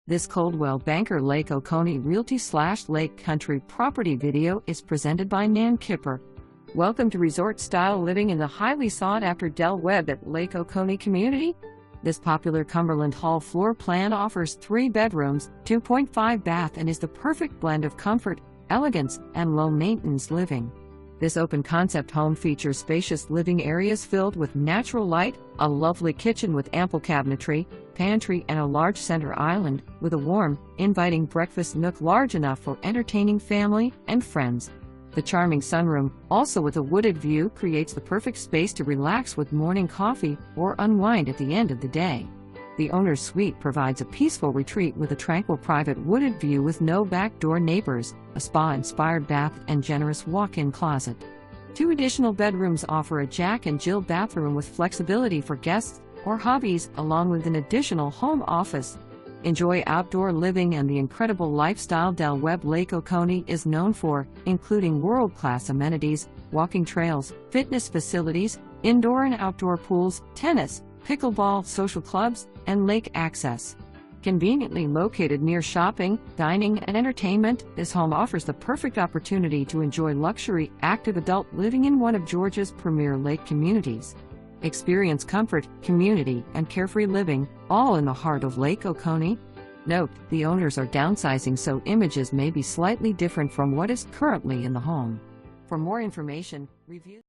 This Coldwell Banker Lake Oconee Realty / Lake Country property video is presented by Nan Kipper. Welcome to resort-style living in the highly sought-after Del Webb at Lake Oconee community. This popular Cumberland Hall floor plan offers 3 bedrooms, 2.5 bath and is the perfect blend of comfort, elegance, and low-maintenance living. This open-concept home features spacious living areas filled with natural light, a lovely kitchen with ample cabinetry, pantry, and a large center island, with a warm, inviting breakfast nook large enough for entertaining family and friends. The charming sunroom, also with a wooded view, creates the perfect space to relax with morning coffee or unwind at the end of the day. The owner's suite provides a peaceful retreat with a tranquil private wooded view with no backdoor neighbors, a spa-inspired bath, and generous walk-in closet. 2 additional bedrooms offer a Jack and Jill bathroom with flexibility for guests or hobbies, along with an additional home office. Enjoy outdoor living and the incredible lifestyle Webb Lake Oconee is known for, including world-class amenities, walking trails, fitness facilities, indoor and outdoor pools, tennis, pickleball, social clubs, and lake access. Conveniently located near shopping, dining, and entertainment, this home offers the perfect opportunity to enjoy luxury, active adult living in one of Georgia's premier lake communities. Experience comfort, community, and carefree living, all in the heart of Lake Oconee. Note, the owners are downsizing, so images may be slightly different from what is currently in the home. For more information, review